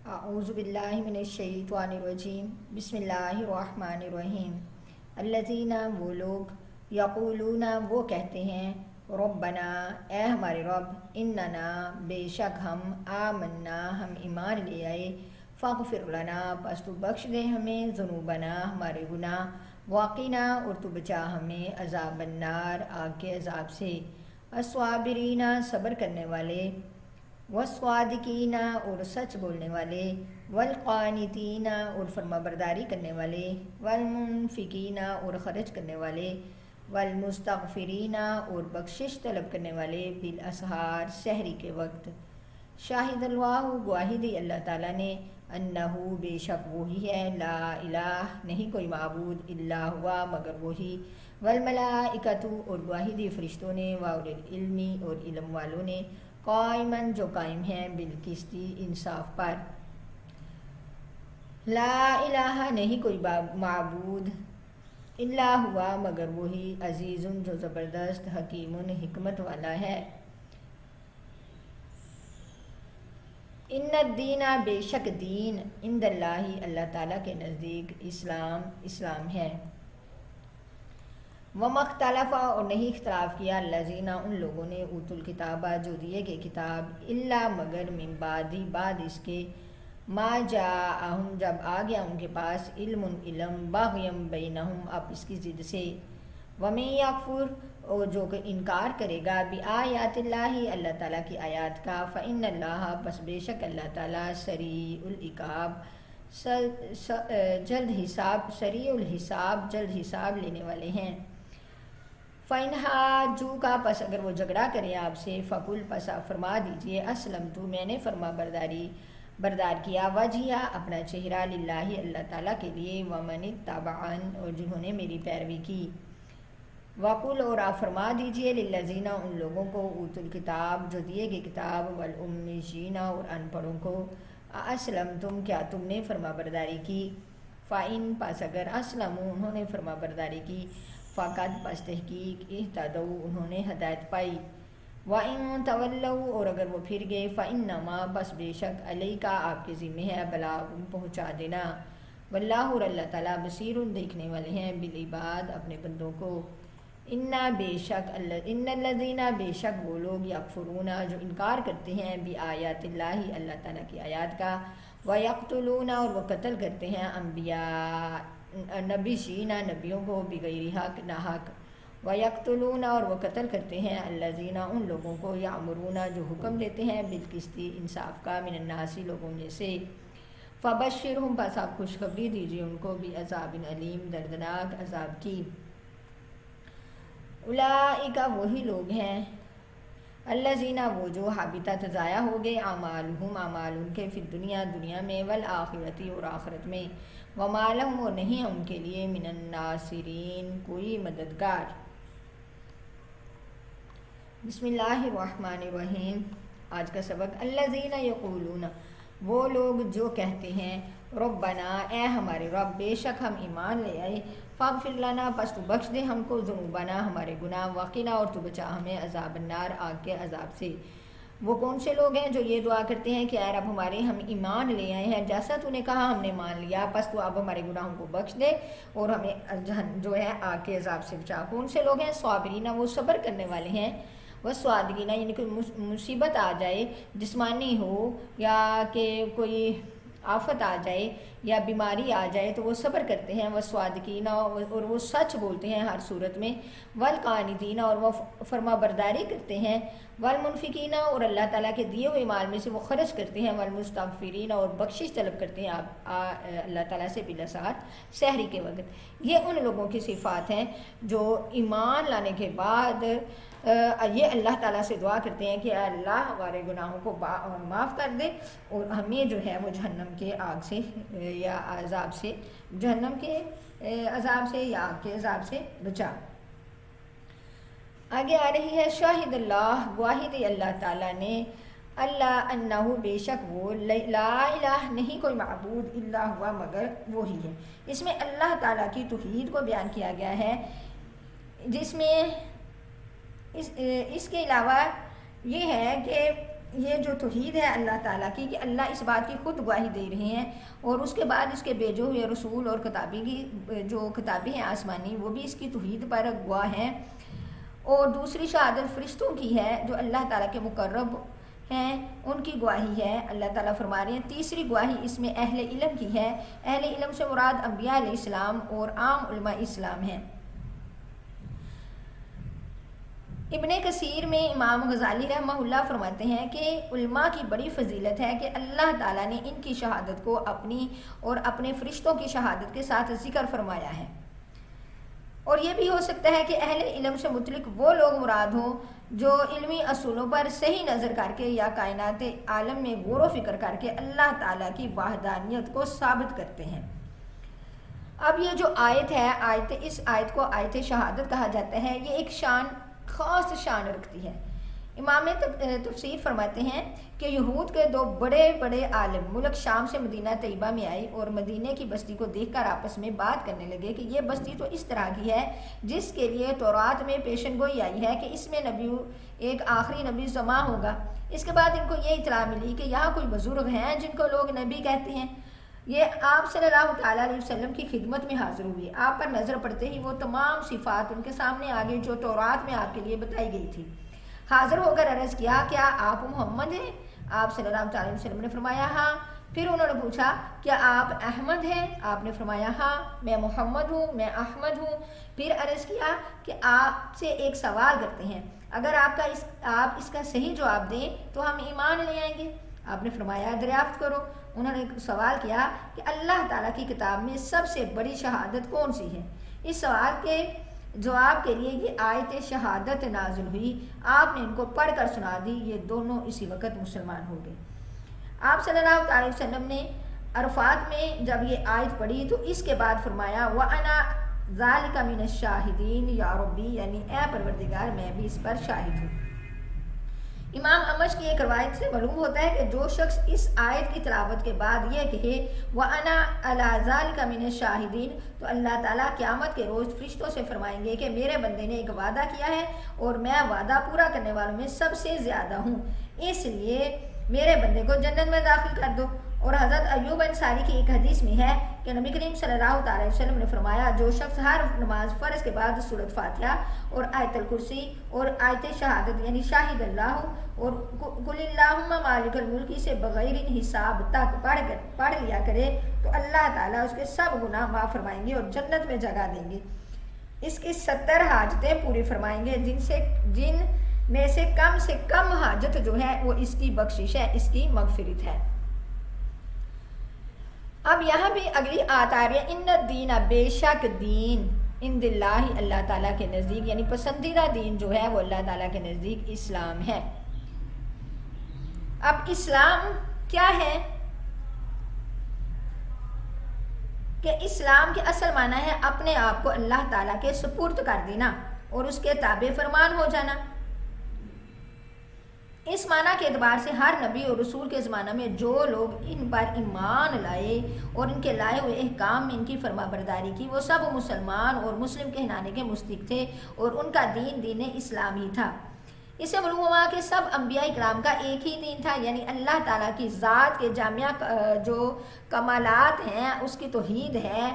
اعوذ باللہ من الشیطان الرجیم بسم اللہ الرحمن الرحیم الذین وہ لوگ یقولون وہ کہتے ہیں ربنا اے ہمارے رب اننا بے شک ہم آمنا ہم ایمان لے آئے فاغفر لنا پس تو بخش دے ہمیں ذنوبنا ہمارے گناہ واقعنا اور تو بچا ہمیں عذاب النار آگ کے عذاب سے الصابرین صبر کرنے والے والصادقین اور سچ بولنے والے والقانتین اور فرما برداری کرنے والے والمنفقین اور خرچ کرنے والے والمستغفرین اور بخشش طلب کرنے والے بالاسحار سحری کے وقت شاہد اللہ گواہی دی اللہ تعالیٰ نے انہو بے شک وہی ہے لا الہ نہیں کوئی معبود الا ہوا مگر وہی والملائکۃ اور گواہی دی فرشتوں نے واولی العلم اور علم والوں نے قائماً جو قائم ہیں بالقسطی انصاف پر لا الہ نہیں کوئی معبود الا ہوا مگر وہی عزیز جو زبردست حکیم حکمت والا ہے ان الدین بے شک دین عند اللہ اللہ تعالیٰ کے نزدیک اسلام ہے وما اختلف اور نہیں اختلاف کیا الذین ان لوگوں نے اوت الکتابہ جو دیے گئے کتاب الا مگر من بعد اس کے ما جاءہم جب آ گیا ان کے پاس علم باغیم بینہم آپس کی ضد سے ومن یکفر اور جو کہ انکار کرے گا بآیات اللہ اللہ تعالیٰ کی آیات کا فإن اللہ پس بے شک اللہ تعالیٰ سریع العقاب جلد حساب لینے والے ہیں فَإِنْ حَاجُّوكَ پس اگر وہ جھگڑا کریں آپ سے فَقُلْ پس فرما دیجئے اسلمت میں نے فرما بردار کیا وجہیا اپنا چہرہ للہ اللہ تعالیٰ کے لیے وَمَنِ اتَّبَعَنِ اور جنہوں نے میری پیروی کی وَقُلْ اور آپ فرما دیجئے لِلَّذِينَ ان لوگوں کو اوت الکتاب جو دیے گئے کتاب والأمیین اور ان پڑھوں کو اسلمتم کیا تم نے فرما برداری کی فَإِن پس اگر اسلموا انہوں نے فرما برداری کی فقط پس تحقیق اہتدوا انہوں نے ہدایت پائی وَإِن تَوَلَّوْا اور اگر وہ پھر گئے فَإِنَّمَا بس بے شک علیکا آپ کے ذمہ ہے بلاغ پہنچا دینا واللہ اور اللہ تعالیٰ بصیر دیکھنے والے ہیں بالعباد اپنے بندوں کو ان الذین بے شک وہ لوگ یکفرون جو انکار کرتے ہیں بآیات اللہ اللہ تعالیٰ کی آیات کا ویقتلون اور وہ قتل کرتے ہیں انبیاء نبیوں کو بغیر حق ناحق ویقتلون اور وہ قتل کرتے ہیں الذین ان لوگوں کو یامرون جو حکم دیتے ہیں بالقسط انصاف کا من الناس لوگوں میں سے فبشرہم پس آپ خوشخبری دیجیے ان کو بعذاب علیم دردناک عذاب کی اولئک وہی لوگ ہیں الذین وہ جو حبطت ضائع ہو گئے اعمالہم اعمال ان کے فی دنیا میں والآخرۃ اور آخرت میں وما لہم اور نہیں ان کے لیے من الناصرین کوئی مددگار بسم اللہ الرحمن الرحیم آج کا سبق الذین یقولون وہ لوگ جو کہتے ہیں ربنا اے ہمارے رب بے شک ہم ایمان لے آئے فاغفر لنا پس تو بخش دے ہم کو ذنوبنا ہمارے گناہ وقنا اور تو بچا ہمیں عذاب النار آگ کے عذاب سے وہ کون سے لوگ ہیں جو یہ دعا کرتے ہیں کہ اے رب ہمارے ہم ایمان لے آئے ہیں جیسا تو نے کہا ہم نے مان لیا بس تو اب ہمارے گناہوں کو بخش دے اور ہمیں جو ہے آگ کے عذاب سے بچا کون سے لوگ ہیں صابرین وہ صبر کرنے والے ہیں وہ صادقین یعنی کوئی مصیبت آ جائے جسمانی ہو یا کہ کوئی آفت آ جائے یا بیماری آ جائے تو وہ صبر کرتے ہیں وہ صادقین اور وہ سچ بولتے ہیں ہر صورت میں والقانتین اور وہ فرما برداری کرتے ہیں والمنفقین اور اللہ تعالیٰ کے دیے ہوئے مال میں سے وہ خرچ کرتے ہیں والمستغفرین اور بخشش طلب کرتے ہیں اللہ تعالیٰ سے بالاسحار سحری کے وقت یہ ان لوگوں کی صفات ہیں جو ایمان لانے کے بعد یہ اللہ تعالیٰ سے دعا کرتے ہیں کہ اللہ ہمارے گناہوں کو معاف کر دے اور ہمیں جو ہے وہ جہنم کے آگ سے یا عذاب سے جہنم کے عذاب سے یا آگ کے عذاب سے بچا آگے آ رہی ہے شاہد اللہ گواہی دی اللہ تعالیٰ نے اللہ انہو بے شک وہ لا الہ نہیں کوئی معبود الا ہوا مگر وہی ہے اس میں اللہ تعالیٰ کی توحید کو بیان کیا گیا ہے جس میں اس کے علاوہ یہ ہے کہ یہ جو توحید ہے اللہ تعالیٰ کی کہ اللہ اس بات کی خود گواہی دے رہے ہیں، اور اس کے بعد اس کے بھیجے ہوئے رسول اور کتابیں ہیں آسمانی، وہ بھی اس کی توحید پر گواہ ہیں، اور دوسری شہادت فرشتوں کی ہے جو اللہ تعالیٰ کے مقرب ہیں، ان کی گواہی ہے۔ اللہ تعالیٰ فرما رہے ہیں تیسری گواہی اس میں اہل علم کی ہے۔ اہل علم سے مراد انبیاء علیہ السلام اور عام علماء اسلام ہیں۔ ابن کثیر میں امام غزالی رحمہ اللہ فرماتے ہیں کہ علماء کی بڑی فضیلت ہے کہ اللہ تعالیٰ نے ان کی شہادت کو اپنی اور اپنے فرشتوں کی شہادت کے ساتھ ذکر فرمایا ہے، اور یہ بھی ہو سکتا ہے کہ اہل علم سے متعلق وہ لوگ مراد ہوں جو علمی اصولوں پر صحیح نظر کر کے یا کائنات عالم میں غور و فکر کر کے اللہ تعالیٰ کی وحدانیت کو ثابت کرتے ہیں۔ اب یہ جو آیت ہے، اس آیت کو آیت شہادت کہا جاتا ہے، یہ ایک خاص شان رکھتی ہے۔ امام تفسیر فرماتے ہیں کہ یہود کے دو بڑے بڑے عالم ملک شام سے مدینہ طیبہ میں آئے اور مدینہ کی بستی کو دیکھ کر آپس میں بات کرنے لگے کہ یہ بستی تو اس طرح کی ہے جس کے لیے تورات میں پیشن گوئی آئی ہے کہ اس میں ایک آخری نبی جمع ہوگا۔ اس کے بعد ان کو یہ اطلاع ملی کہ یہاں کوئی بزرگ ہیں جن کو لوگ نبی کہتے ہیں۔ یہ آپ صلی اللہ تعالیٰ علیہ وسلم کی خدمت میں حاضر ہوئے، آپ پر نظر پڑتے ہی وہ تمام صفات ان کے سامنے آگے جو تورات میں آپ کے لیے بتائی گئی تھی۔ حاضر ہو کر عرض کیا کیا آپ محمد ہیں؟ آپ صلی اللہ تعالیٰ علیہ وسلم نے فرمایا ہاں۔ پھر انہوں نے پوچھا کیا آپ احمد ہیں؟ آپ نے فرمایا ہاں میں محمد ہوں، میں احمد ہوں۔ پھر عرض کیا کہ آپ سے ایک سوال کرتے ہیں، اگر آپ اس کا صحیح جواب دیں تو ہم ایمان لے آئیں گے۔ آپ نے فرمایا دریافت کرو۔ انہوں نے سوال کیا کہ اللہ تعالیٰ کی کتاب میں سب سے بڑی شہادت کون سی ہے؟ اس سوال کے جواب کے لیے یہ آیت شہادت نازل ہوئی، آپ نے ان کو پڑھ کر سنا دی، یہ دونوں اسی وقت مسلمان ہو گئے۔ آپ صلی اللہ علیہ وسلم نے عرفات میں جب یہ آیت پڑھی تو اس کے بعد فرمایا وَأَنَا ذَلِكَ مِنَ الشَّاهِدِينَ یا ربی، یعنی اے پروردگار میں بھی اس پر شاہد ہوں۔ امام احمد کی ایک روایت سے معلوم ہوتا ہے کہ جو شخص اس آیت کی تلاوت کے بعد یہ کہے وَأَنَا عَلَى ذَلِكَ مِنَ الشَّاهِدِينَ، تو اللہ تعالیٰ قیامت کے روز فرشتوں سے فرمائیں گے کہ میرے بندے نے ایک وعدہ کیا ہے اور میں وعدہ پورا کرنے والوں میں سب سے زیادہ ہوں، اس لیے میرے بندے کو جنت میں داخل کر دو۔ اور حضرت ایوب انصاری کی ایک حدیث میں ہے کہ نبی کریم صلی اللہ علیہ وسلم نے فرمایا جو شخص ہر نماز فرض کے بعد سورۃ فاتحہ اور آیت الکرسی اور آیت شہادت یعنی شاہد اللہ اور قل اللہم مالک الملک سے بغیر حساب تک پڑھ لیا کرے تو اللہ تعالیٰ اس کے سب گناہ معاف فرمائیں گے اور جنت میں جگہ دیں گے، اس کی 70 حاجتیں پوری فرمائیں گے، جن میں سے کم حاجت جو ہے وہ اس کی بخشش ہے، اس کی مغفرت ہے۔ اب یہاں بھی اگلی آیت آ رہی ہے ان الدین، بے شک دین، عند اللہ، اللہ تعالیٰ کے نزدیک، یعنی پسندیدہ دین جو ہے وہ اللہ تعالیٰ کے نزدیک اسلام ہے۔ اب اسلام کیا ہے؟ کہ اسلام کے اصل معنی ہے اپنے آپ کو اللہ تعالیٰ کے سپرد کر دینا اور اس کے تابع فرمان ہو جانا۔ اس معنی کے اعتبار سے ہر نبی اور رسول کے زمانہ میں جو لوگ ان پر ایمان لائے اور ان کے لائے ہوئے احکام میں ان کی فرما برداری کی وہ سب مسلمان اور مسلم کہلانے کے مستحق تھے اور ان کا دین اسلام ہی تھا۔ اس سے معلوم ہوا کہ سب انبیاء کرام کا ایک ہی دین تھا، یعنی اللہ تعالیٰ کی ذات کے جامعہ جو کمالات ہیں اس کی توحید ہے،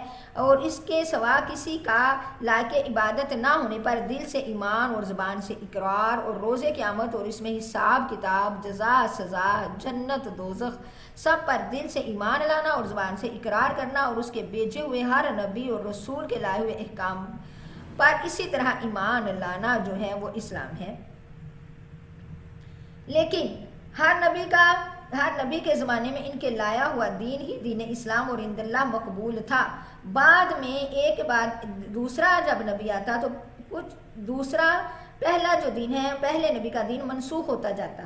اور اس کے سوا کسی کا لائق عبادت نہ ہونے پر دل سے ایمان اور زبان سے اقرار، اور روز قیامت اور اس میں حساب کتاب، جزا سزا، جنت دوزخ، سب پر دل سے ایمان لانا اور زبان سے اقرار کرنا، اور اس کے بھیجے ہوئے ہر نبی اور رسول کے لائے ہوئے احکام پر اسی طرح ایمان لانا جو ہے وہ اسلام ہے۔ لیکن ہر نبی کے زمانے میں ان کے لایا ہوا دین ہی دین اسلام اور عند اللہ مقبول تھا۔ بعد میں ایک بعد دوسرا جب نبی آتا تو کچھ دوسرا پہلا جو دین ہے پہلے نبی کا دین منسوخ ہوتا جاتا،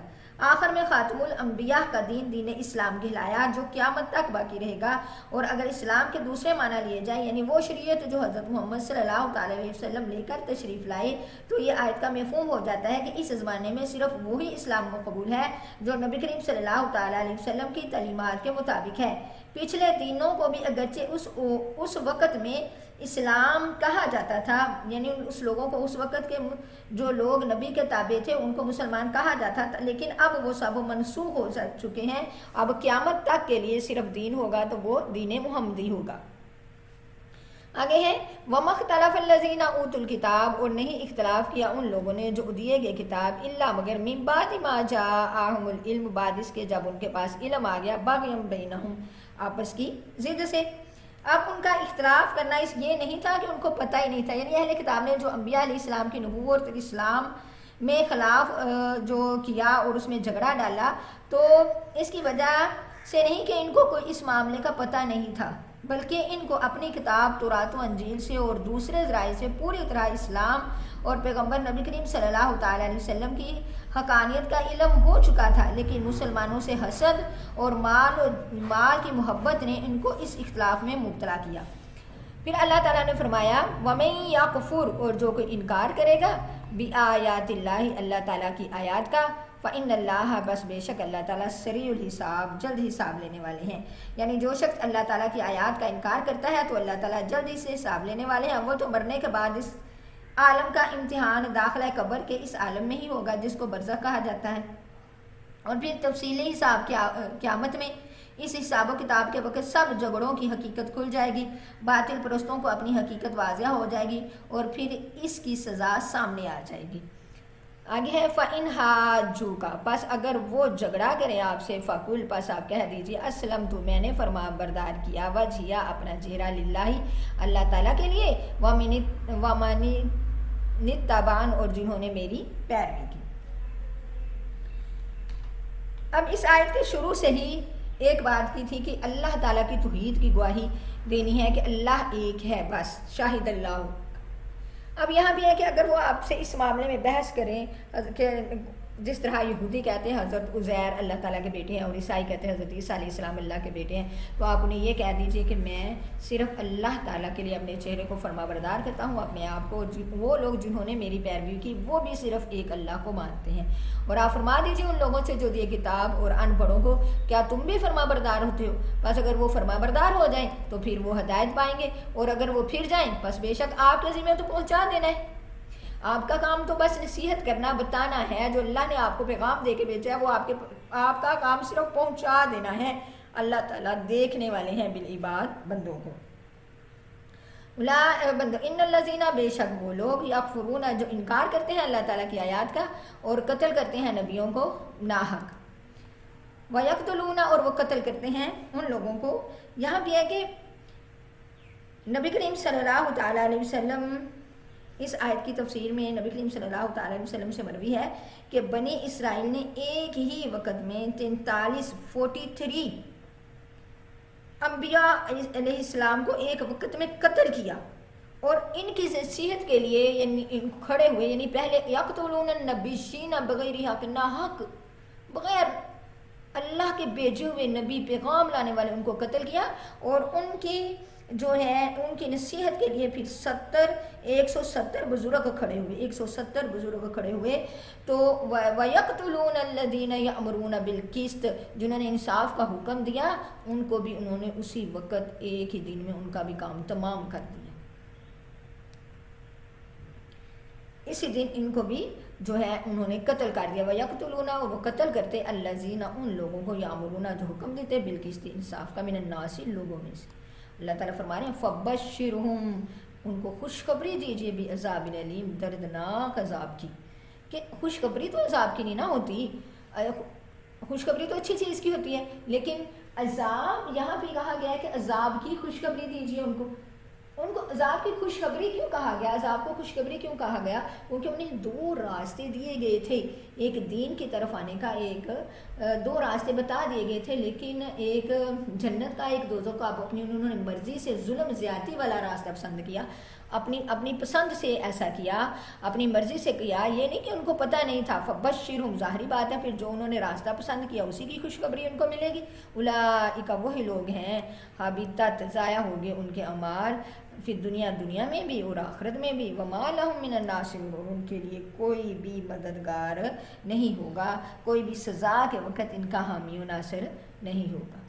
آخر میں خاتم الانبیاء کا دین اسلام کہلایا جو قیامت تک باقی رہے گا۔ اور اگر اسلام کے دوسرے معنی لیے جائیں یعنی وہ شریعت جو حضرت محمد صلی اللہ علیہ وسلم لے کر تشریف لائے تو یہ آیت کا مفہوم ہو جاتا ہے کہ اس زمانے میں صرف وہی اسلام مقبول ہے جو نبی کریم صلی اللہ علیہ وسلم کی تعلیمات کے مطابق ہے۔ پچھلے دینوں کو بھی اگرچہ اس وقت میں اسلام کہا جاتا تھا، یعنی اس لوگوں کو اس وقت کے جو لوگ نبی کے تابع تھے ان کو مسلمان کہا جاتا تھا، لیکن اب وہ سب منسوخ ہو چکے ہیں۔ اب قیامت تک کے لیے صرف دین ہوگا تو وہ دین محمدی ہوگا۔ آگے ہے وَمَا اخْتَلَفَ الَّذِينَ أُوتُوا الْكِتَابَ، اور نہیں اختلاف کیا ان لوگوں نے جو دیے گئے کتاب، الا مگر من بعد ما جاءہم العلم، بعد اس کے جب ان کے پاس علم آ گیا، بغیم بینہم، آپس کی ضد سے۔ اب ان کا اختلاف کرنا یہ نہیں تھا کہ ان کو پتہ ہی نہیں تھا، یعنی اہل کتاب نے جو انبیاء علیہ السلام کی نبوت اور اسلام میں خلاف جو کیا اور اس میں جھگڑا ڈالا، تو اس کی وجہ سے نہیں کہ ان کو کوئی اس معاملے کا پتہ نہیں تھا، بلکہ ان کو اپنی کتاب تورات و انجیل سے اور دوسرے ذرائع سے پوری طرح اسلام اور پیغمبر نبی کریم صلی اللہ تعالیٰ علیہ وسلم کی حقانیت کا علم ہو چکا تھا، لیکن مسلمانوں سے حسد اور مال کی محبت نے ان کو اس اختلاف میں مبتلا کیا۔ پھر اللہ تعالیٰ نے فرمایا وَمَن یَکْفُرْ، اور جو کوئی انکار کرے گا بِآیاتِ اللہ، اللہ تعالیٰ کی آیات کا، فَإِنَّ اللَّهَ، بس بے شک اللہ تعالیٰ سریع الحساب، جلد حساب لینے والے ہیں۔ یعنی جو شخص اللہ تعالیٰ کی آیات کا انکار کرتا ہے تو اللہ تعالیٰ جلد سے حساب لینے والے ہیں۔ وہ تو مرنے کے بعد اس عالم کا امتحان داخلہ قبر کے اس عالم میں ہی ہوگا جس کو برزخ کہا جاتا ہے، اور پھر تفصیلی حساب قیامت میں۔ اس حساب و کتاب کے وقت سب جھگڑوں کی حقیقت کھل جائے گی، باطل پرستوں کو اپنی حقیقت واضح ہو جائے گی اور پھر اس کی سزا سامنے آ جائے گی۔ آگے ہے فَإِنْ حَاجُّوكَ، پس اگر وہ جھگڑا کریں آپ سے، فَقُلْ، پس آپ کہہ دیجئے اسلمت، میں نے فرما بردار کیا، وجہیہ، اپنا چہرہ، للہ، اللہ تعالیٰ کے لیے، وَمَنِ اتَّبَعَنِ، اور جنہوں نے میری پیروی کی۔ اب اس آیت کے شروع سے ہی ایک بات کی تھی کہ اللہ تعالیٰ کی توحید کی گواہی دینی ہے کہ اللہ ایک ہے، بس شاہد اللہ۔ اب یہاں بھی ہے کہ اگر وہ آپ سے اس معاملے میں بحث کریں کہ جس طرح یہودی کہتے ہیں حضرت عزیر اللہ تعالیٰ کے بیٹے ہیں اور عیسائی کہتے ہیں حضرت عیسیٰ علیہ السلام اللہ کے بیٹے ہیں، تو آپ انہیں یہ کہہ دیجئے کہ میں صرف اللہ تعالیٰ کے لیے اپنے چہرے کو فرما بردار کرتا ہوں، اپنے آپ کو، وہ لوگ جنہوں نے میری پیروی کی وہ بھی صرف ایک اللہ کو مانتے ہیں۔ اور آپ فرما دیجئے ان لوگوں سے جو دیے کتاب اور ان پڑھوں کو، کیا تم بھی فرما بردار ہوتے ہو؟ بس اگر وہ فرما بردار ہو جائیں تو پھر وہ ہدایت پائیں گے، اور اگر وہ پھر جائیں پس بے شک آپ کے ذمہ تو پہنچا دینا ہے، آپ کا کام تو بس نصیحت کرنا، بتانا ہے، جو اللہ نے آپ کو پیغام دے کے بھیجا ہے وہ آپ کا کام صرف پہنچا دینا ہے۔ اللہ تعالیٰ دیکھنے والے ہیں بالعباد، بندوں کو۔ ان الذین، بے شک وہ لوگ، یکفرون، جو انکار کرتے ہیں اللہ تعالیٰ کی آیات کا اور قتل کرتے ہیں نبیوں کو ناحق، ویقتلون، اور وہ قتل کرتے ہیں ان لوگوں کو۔ یہاں بھی ہے کہ نبی کریم صلی اللہ تعالیٰ علیہ وسلم، اس آیت کی تفسیر میں نبی کریم صلی اللہ تعالیٰ علیہ وسلم سے مروی ہے کہ بنی اسرائیل نے ایک ہی وقت میں 43 انبیاء علیہ السلام کو ایک وقت میں قتل کیا، اور ان کی نصیحت کے لیے یعنی کھڑے ہوئے، یعنی پہلے یقتلون النبیین بغیر حق، ناحق، بغیر اللہ کے بھیجے ہوئے نبی پیغام لانے والے ان کو قتل کیا، اور ان کی جو ہے ان کی نصیحت کے لیے پھر 170 بزرگ کھڑے ہوئے، 170 بزرگ کھڑے ہوئے۔ تو وَيَقْتُلُونَ الَّذِينَ يَأْمُرُونَ بِالْقِسْطِ، جنہوں نے انصاف کا حکم دیا ان کو بھی انہوں نے اسی وقت ایک ہی دن میں ان کا بھی کام تمام کر دیا، اسی دن ان کو بھی جو ہے انہوں نے قتل کر دیا۔ وَيَقْتُلُونَ، اور وہ قتل کرتے، الَّذِينَ، ان لوگوں کو، يَأْمُرُونَ، جو حکم دیتے، بِالْقِسْطِ، انصاف کا، مِنَ النَّاسِ، لوگوں میں سے۔ اللہ تعالیٰ فرما رہے ہیں فَبَشِّرْهُمْ، ان کو خوشخبری دیجئے، بِعَذَابٍ أَلِيمٍ، دردناک عذاب کی۔ کہ خوشخبری تو عذاب کی نہیں نہ ہوتی، خوشخبری تو اچھی چیز کی ہوتی ہے، لیکن عذاب یہاں بھی کہا گیا ہے کہ عذاب کی خوشخبری دیجئے ان کو عذاب کی خوشخبری کیوں کہا گیا؟ عذاب کو خوشخبری کیوں کہا گیا؟ کیونکہ انہیں 2 راستے دیے گئے تھے، ایک دین کی طرف آنے کا، 2 راستے بتا دیے گئے تھے، لیکن ایک جنت کا، ایک دوزخ کا۔ انہوں نے مرضی سے ظلم زیادتی والا راستہ پسند کیا، اپنی پسند سے ایسا کیا، اپنی مرضی سے کیا، یہ نہیں کہ ان کو پتہ نہیں تھا۔ فبشرہم، ظاہری بات ہے پھر جو انہوں نے راستہ پسند کیا اسی کی خوشخبری ان کو ملے گی۔ اولئک، وہی لوگ ہیں، حبطت، ضائع ہو گئے ان کے اعمال، پھر دنیا میں بھی اور آخرت میں بھی، وما لہم من الناصرین، اور ان کے لیے کوئی بھی مددگار نہیں ہوگا، کوئی بھی سزا کے وقت ان کا حامی و ناصر نہیں ہوگا۔